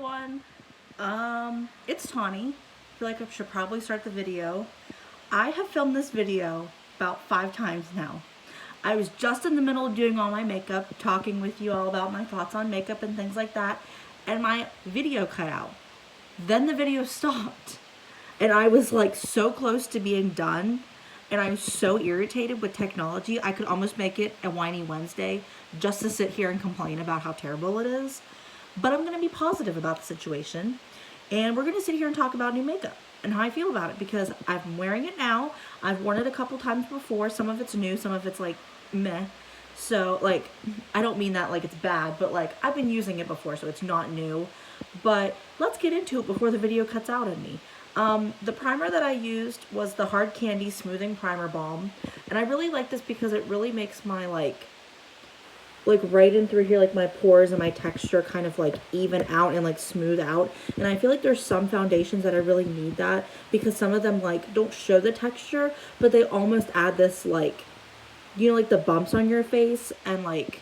everyone. It's Tawny. I feel like I should probably start the video. I have filmed this video about 5 times now. I was just in the middle of doing all my makeup, talking with you all about my thoughts on makeup and things like that, and my video cut out. Then the video stopped, and I was like so close to being done, and I'm so irritated with technology. I could almost make it a whiny Wednesday just to sit here and complain about how terrible it is. But I'm going to be positive about the situation, and we're going to sit here and talk about new makeup and how I feel about it, because I'm wearing it now. I've worn it a couple times before. Some of it's new, some of it's like meh. So like, I don't mean that like it's bad, but like I've been using it before, so it's not new. But let's get into it before the video cuts out on me. The primer that I used was the Hard Candy Smoothing Primer Balm, and I really like this because it really makes my like right in through here, like my pores and my texture kind of like even out and like smooth out. And I feel like there's some foundations that I really need that, because some of them like don't show the texture, but they almost add this like, you know, like the bumps on your face and like,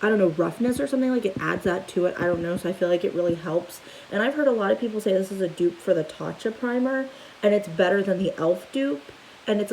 I don't know, roughness or something, like it adds that to it. I don't know, so I feel like it really helps. And I've heard a lot of people say this is a dupe for the Tatcha primer, and it's better than the e.l.f. dupe, and it's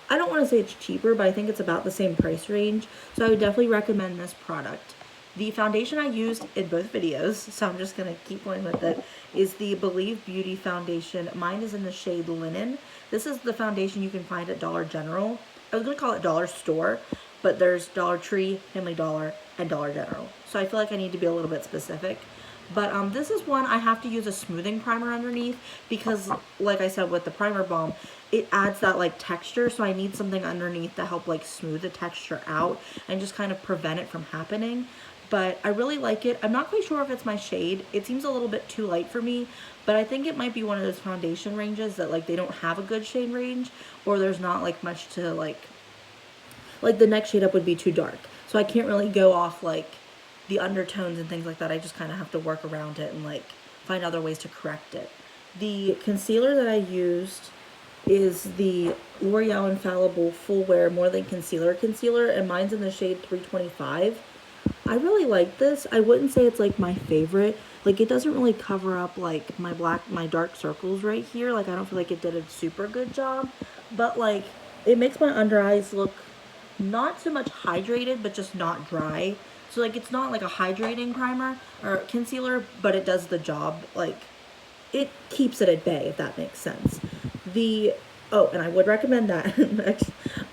I don't want to say it's cheaper, but I think it's about the same price range, so I would definitely recommend this product. The foundation I used in both videos, so I'm just going to keep going with it, is the Believe Beauty foundation. Mine is in the shade Linen. This is the foundation you can find at Dollar General. I was going to call it Dollar Store, but there's Dollar Tree, Family Dollar, and Dollar General. So I feel like I need to be a little bit specific. But this is one I have to use a smoothing primer underneath, because like I said with the primer balm, it adds that like texture, so I need something underneath to help like smooth the texture out and just kind of prevent it from happening. But I really like it. I'm not quite sure if it's my shade. It seems a little bit too light for me, but I think it might be one of those foundation ranges that like they don't have a good shade range, or there's not like much to like the next shade up would be too dark. So I can't really go off like the undertones and things like that. I just kind of have to work around it and like find other ways to correct it. The concealer that I used is the L'Oreal Infallible Full Wear More Than Concealer concealer, and mine's in the shade 325. I really like this. I wouldn't say it's like my favorite. Like it doesn't really cover up like my dark circles right here. Like I don't feel like it did a super good job, but like it makes my under eyes look not so much hydrated, but just not dry. So like it's not like a hydrating primer or concealer, but it does the job. Like it keeps it at bay, if that makes sense. And I would recommend that.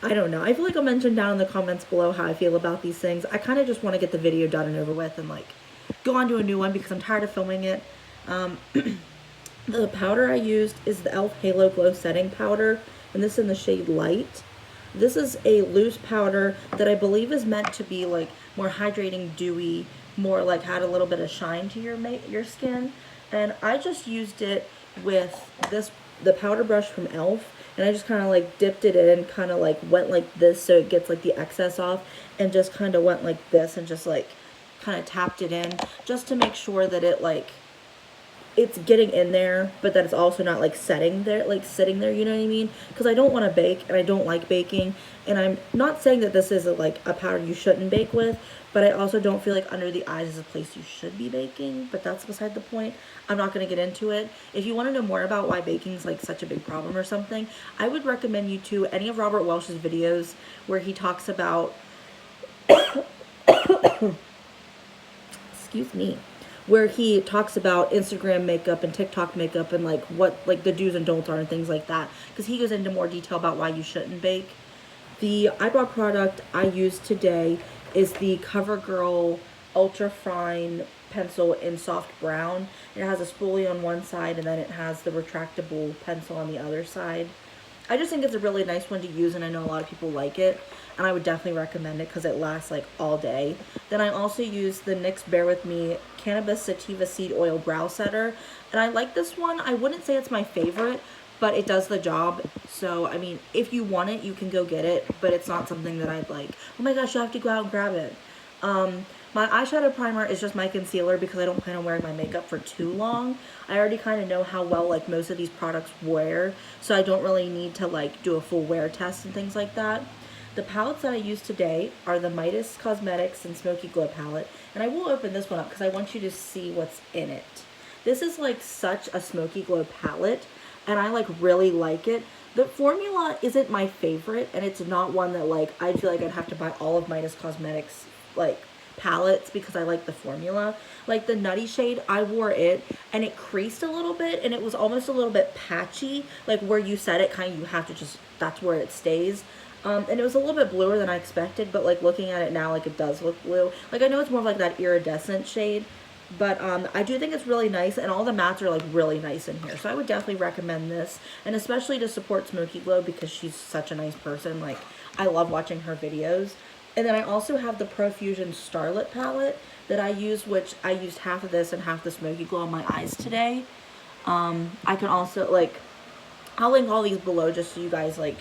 I don't know. I feel like I'll mention down in the comments below how I feel about these things. I kind of just want to get the video done and over with and like go on to a new one, because I'm tired of filming it. The powder I used is the e.l.f. Halo Glow Setting Powder, and this is in the shade Light. This is a loose powder that I believe is meant to be like more hydrating, dewy, more like add a little bit of shine to your skin. And I just used it with the powder brush from e.l.f. and I just kind of like dipped it in, kind of like went like this so it gets like the excess off, and just kind of went like this and just like kind of tapped it in just to make sure that it like it's getting in there, but that it's also not like sitting there, you know what I mean? Because I don't want to bake, and I don't like baking, and I'm not saying that this is like a powder you shouldn't bake with, but I also don't feel like under the eyes is a place you should be baking, but that's beside the point. I'm not going to get into it. If you want to know more about why baking is like such a big problem or something, I would recommend you to any of Robert Welch's videos where he talks about excuse me, where he talks about Instagram makeup and TikTok makeup and like what like the do's and don'ts are and things like that, because he goes into more detail about why you shouldn't bake. The eyebrow product I used today is the Covergirl Ultra Fine pencil in soft brown. It has a spoolie on one side, and then it has the retractable pencil on the other side. I just think it's a really nice one to use, and I know a lot of people like it, and I would definitely recommend it because it lasts like all day. Then I also use the NYX Bear With Me Cannabis Sativa Seed Oil Brow Setter, and I like this one. I wouldn't say it's my favorite, but it does the job. So I mean, if you want it, you can go get it, but it's not something that I'd like, oh my gosh, you have to go out and grab it. My eyeshadow primer is just my concealer, because I don't plan on wearing my makeup for too long. I already kind of know how well like most of these products wear, so I don't really need to like do a full wear test and things like that. The palettes that I used today are the Midas Cosmetics and Smokey Glow palette, and I will open this one up because I want you to see what's in it. This is like such a smoky glow palette, and I like really like it. The formula isn't my favorite, and it's not one that like I feel like I'd have to buy all of Midas Cosmetics like palettes because I like the formula. Like the Nutty shade, I wore it and it creased a little bit, and it was almost a little bit patchy, like where you set it kind of, you have to just, that's where it stays. And it was a little bit bluer than I expected, but like looking at it now, like it does look blue. Like I know it's more of like that iridescent shade, but I do think it's really nice, and all the mattes are like really nice in here. So I would definitely recommend this, and especially to support Smokey Glow because she's such a nice person. Like I love watching her videos. And then I also have the Profusion Starlet palette that I use, which I used half of this and half the Smokey Glow on my eyes today. I can also, like, I'll link all these below just so you guys, like,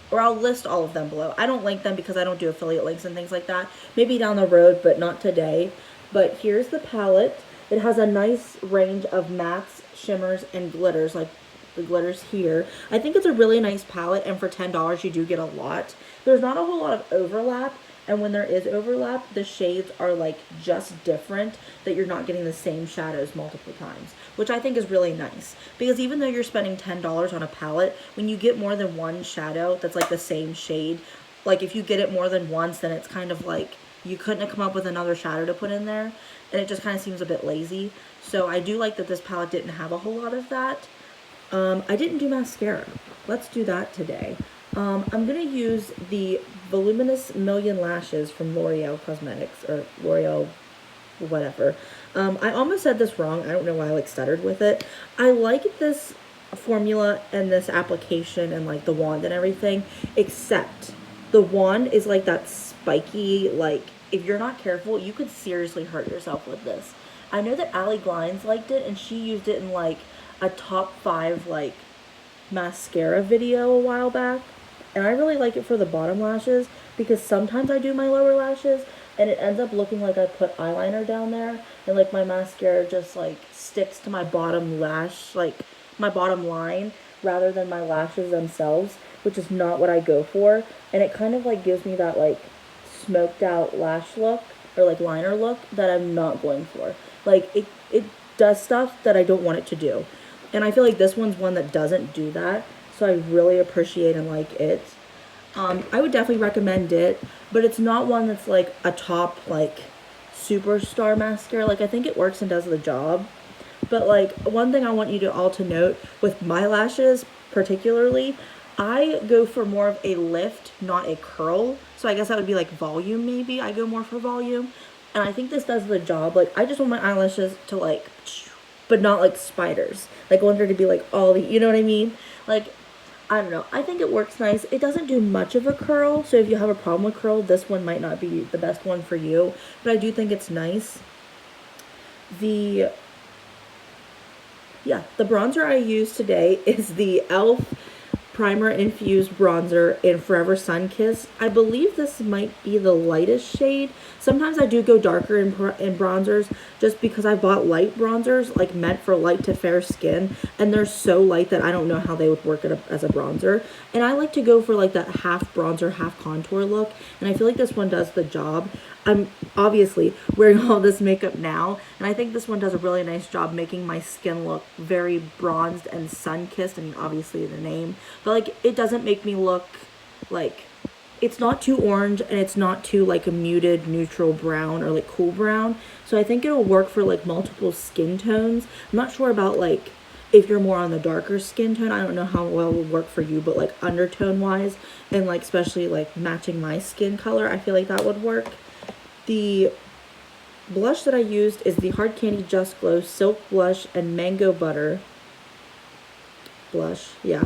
or I'll list all of them below. I don't link them because I don't do affiliate links and things like that. Maybe down the road, but not today. But here's the palette. It has a nice range of mattes, shimmers, and glitters, like the glitters here. I think it's a really nice palette, and for $10 you do get a lot. There's not a whole lot of overlap, and when there is overlap, the shades are like just different, that you're not getting the same shadows multiple times, which I think is really nice. Because even though you're spending $10 on a palette, when you get more than one shadow that's like the same shade, like if you get it more than once, then it's kind of like you couldn't have come up with another shadow to put in there, and it just kind of seems a bit lazy. So I do like that this palette didn't have a whole lot of that. I didn't do mascara. Let's do that today. I'm going to use the Voluminous Million Lashes from L'Oreal Cosmetics, or L'Oreal whatever. I almost said this wrong. I don't know why I like stuttered with it. I like this formula and this application and like the wand and everything, except the wand is like that spiky, like if you're not careful, you could seriously hurt yourself with this. I know that Allie Glines liked it, and she used it in like a top 5 like mascara video a while back, and I really like it for the bottom lashes because sometimes I do my lower lashes and it ends up looking like I put eyeliner down there, and like my mascara just like sticks to my bottom lash, like my bottom line, rather than my lashes themselves, which is not what I go for. And it kind of like gives me that like smoked out lash look, or like liner look, that I'm not going for. Like it does stuff that I don't want it to do. And I feel like this one's one that doesn't do that, so I really appreciate and like it. I would definitely recommend it, but it's not one that's like a top like superstar mascara. Like I think it works and does the job, but like one thing I want you to all to note with my lashes particularly, I go for more of a lift, not a curl. So I guess that would be like volume maybe. I go more for volume, and I think this does the job. Like I just want my eyelashes to like, but not like spiders. Like I want her to be like all the, you know what I mean? Like, I don't know. I think it works nice. It doesn't do much of a curl, so if you have a problem with curl, this one might not be the best one for you, but I do think it's nice. The bronzer I use today is the e.l.f. Primer Infused Bronzer in Forever Sun Kiss. I believe this might be the lightest shade. Sometimes I do go darker in bronzers just because I bought light bronzers, like meant for light to fair skin, and they're so light that I don't know how they would work as a bronzer. And I like to go for like that half bronzer, half contour look, and I feel like this one does the job. I'm obviously wearing all this makeup now, and I think this one does a really nice job making my skin look very bronzed and sun-kissed, and obviously the name. But like, it doesn't make me look like, it's not too orange, and it's not too like a muted neutral brown or like cool brown. So I think it'll work for like multiple skin tones. I'm not sure about like if you're more on the darker skin tone. I don't know how well it will work for you, but like undertone wise, and like especially like matching my skin color, I feel like that would work. The blush that I used is the Hard Candy Just Glow Silk Blush and Mango Butter blush. Yeah.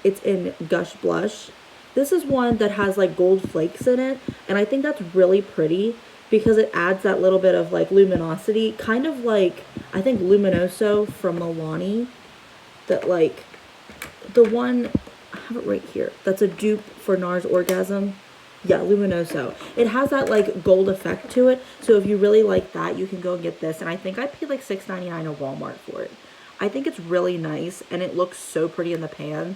It's in Gush Blush. This is one that has like gold flakes in it, and I think that's really pretty because it adds that little bit of like luminosity, kind of like I think Luminoso from Milani, that like the one, I have it right here, that's a dupe for NARS Orgasm. Yeah, Luminoso. It has that like gold effect to it, so if you really like that, you can go and get this. And I think I paid like $6.99 at Walmart for it. I think it's really nice, and it looks so pretty in the pan.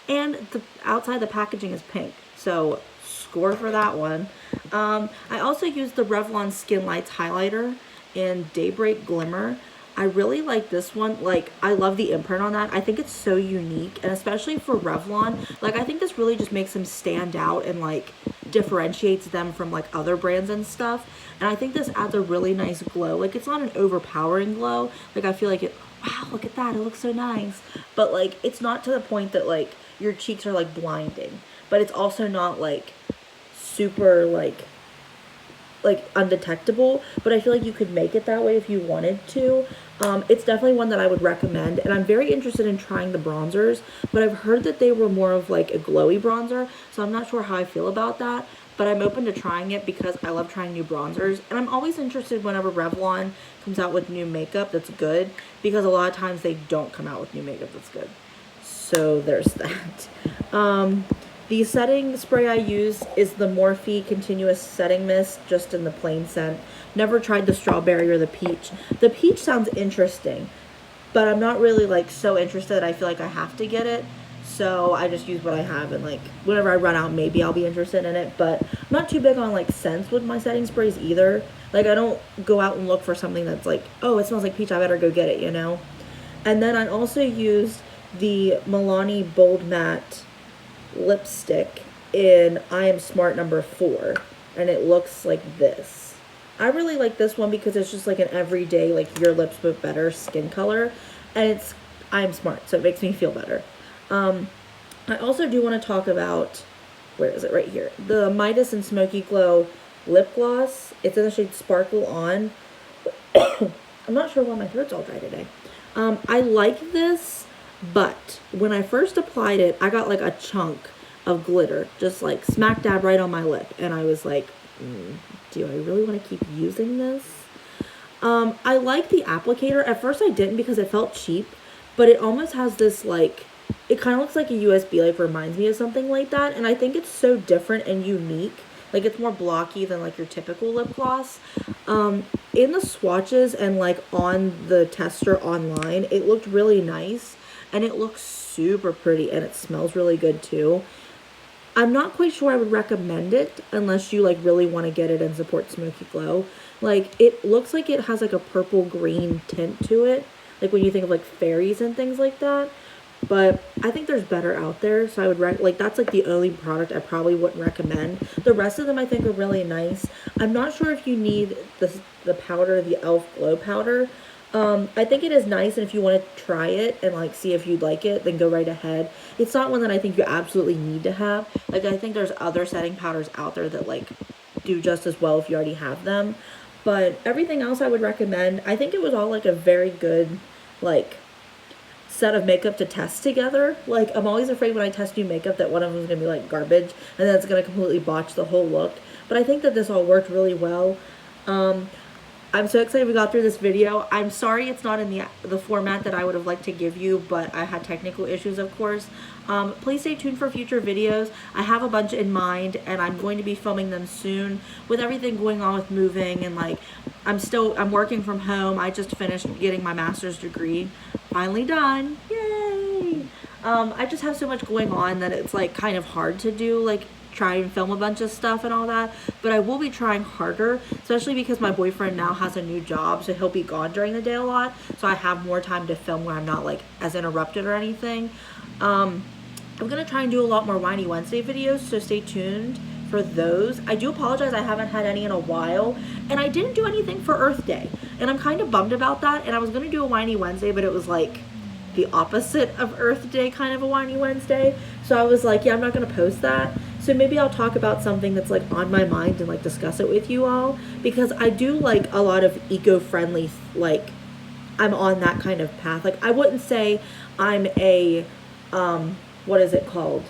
And the outside the packaging is pink, so score for that one. I also used the Revlon Skin Lights highlighter in Daybreak Glimmer. I really like this one. Like, I love the imprint on that. I think it's so unique, and especially for Revlon, like, I think this really just makes them stand out and, like, differentiates them from, like, other brands and stuff. And I think this adds a really nice glow. Like, it's not an overpowering glow. Like, I feel like it, wow, look at that, it looks so nice. But, like, it's not to the point that, like, your cheeks are, like, blinding. But it's also not, like, super, like undetectable, but I feel like you could make it that way if you wanted to. It's definitely one that I would recommend, and I'm very interested in trying the bronzers, but I've heard that they were more of like a glowy bronzer, so I'm not sure how I feel about that, but I'm open to trying it because I love trying new bronzers, and I'm always interested whenever Revlon comes out with new makeup that's good, because a lot of times they don't come out with new makeup that's good. So there's that. The setting spray I use is the Morphe Continuous Setting Mist, just in the plain scent. Never tried the strawberry or the peach. The peach sounds interesting, but I'm not really, like, so interested I feel like I have to get it. So I just use what I have, and, like, whenever I run out, maybe I'll be interested in it. But I'm not too big on, like, scents with my setting sprays either. Like, I don't go out and look for something that's like, oh, it smells like peach, I better go get it, you know? And then I also used the Milani Bold Matte lipstick in I Am Smart number 4, and it looks like this. I really like this one because it's just like an everyday, like, your lips but better skin color, and it's I Am Smart, so it makes me feel better. I also do want to talk about, where is it, right here, the Midas and Smokey Glow lip gloss. It's in the shade Sparkle On. I'm not sure why my throat's all dry today. I like this, but when I first applied it, I got like a chunk of glitter, just like smack dab right on my lip. And I was like, do I really want to keep using this? I like the applicator. At first I didn't because it felt cheap, but it almost has this, like, it kind of looks like a USB, like, reminds me of something like that. And I think it's so different and unique. Like, it's more blocky than, like, your typical lip gloss. In the swatches and, like, on the tester online, it looked really nice. And it looks super pretty, and it smells really good too. I'm not quite sure I would recommend it unless you, like, really want to get it and support Smoky Glow. Like, it looks like it has, like, a purple green tint to it, like when you think of, like, fairies and things like that. But I think there's better out there, so I would like, that's like the only product I probably wouldn't recommend. The rest of them I think are really nice. I'm not sure if you need the powder, the e.l.f. Glow powder. I think it is nice, and if you want to try it and, like, see if you'd like it, then go right ahead. It's not one that I think you absolutely need to have. Like, I think there's other setting powders out there that, like, do just as well if you already have them. But everything else I would recommend. I think it was all, like, a very good, like, set of makeup to test together. Like, I'm always afraid when I test new makeup that one of them is going to be, like, garbage, and then it's going to completely botch the whole look. But I think that this all worked really well. I'm so excited we got through this video. I'm sorry it's not in the format that I would have liked to give you, but I had technical issues, of course. Please stay tuned for future videos. I have a bunch in mind, and I'm going to be filming them soon. With everything going on with moving, and, like, I'm working from home. I just finished getting my master's degree. Finally done. Yay! I just have so much going on that it's, like, kind of hard to do, like, try and film a bunch of stuff and all that, but I will be trying harder, especially because my boyfriend now has a new job, so he'll be gone during the day a lot, so I have more time to film where I'm not, like, as interrupted or anything. I'm gonna try and do a lot more Whiny Wednesday videos, so stay tuned for those. I do apologize I haven't had any in a while, and I didn't do anything for Earth Day, and I'm kind of bummed about that. And I was gonna do a Whiny Wednesday, but it was like the opposite of Earth Day, kind of a Whiny Wednesday, so I was like, yeah, I'm not gonna post that. So maybe I'll talk about something that's, like, on my mind and, like, discuss it with you all, because I do like a lot of eco-friendly, like, I'm on that kind of path. Like, I wouldn't say I'm a what is it called,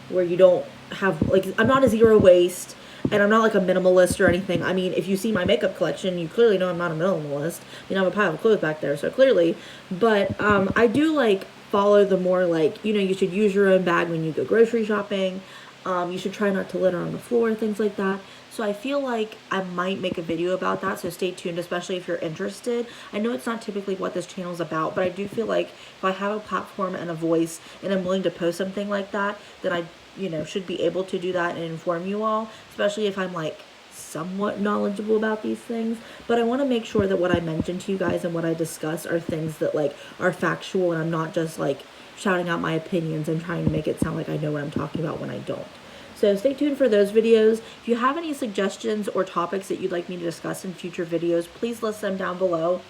where you don't have, like, I'm not a zero waste, and I'm not, like, a minimalist or anything. I mean, if you see my makeup collection, you clearly know I'm not a minimalist. I mean, I have a pile of clothes back there, so clearly. But I do, like, follow the more, like, you know, you should use your own bag when you go grocery shopping. You should try not to litter on the floor, things like that. So I feel like I might make a video about that, so stay tuned, especially if you're interested. I know it's not typically what this channel is about, but I do feel like if I have a platform and a voice and I'm willing to post something like that, then I, you know, should be able to do that and inform you all, especially if I'm, like, somewhat knowledgeable about these things, but I want to make sure that what I mention to you guys and what I discuss are things that like are factual, and I'm not just like shouting out my opinions and trying to make it sound like I know what I'm talking about when I don't. So stay tuned for those videos. If you have any suggestions or topics that you'd like me to discuss in future videos, please list them down below.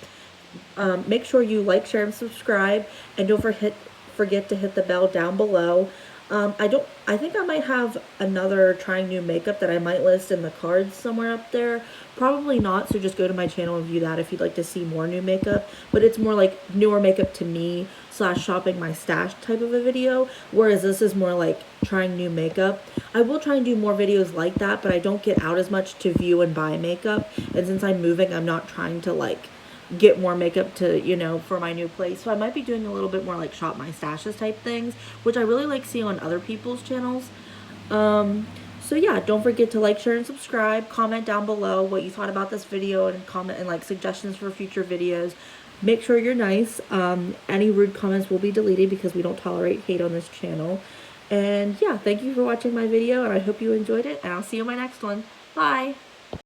Make sure you like, share, and subscribe, and don't forget to hit the bell down below. I think I might have another trying new makeup that I might list in the cards somewhere up there. Probably not, so just go to my channel and view that if you'd like to see more new makeup. But it's more like newer makeup to me / shopping my stash type of a video, whereas this is more like trying new makeup. I will try and do more videos like that, but I don't get out as much to view and buy makeup. And since I'm moving, I'm not trying to like get more makeup to, you know, for my new place. So I might be doing a little bit more like shop my stashes type things, which I really like seeing on other people's channels. So yeah, don't forget to like, share, and subscribe. Comment down below what you thought about this video, and comment and like suggestions for future videos. Make sure you're nice. Any rude comments will be deleted because we don't tolerate hate on this channel. And yeah, thank you for watching my video, and I hope you enjoyed it, and I'll see you in my next one. Bye!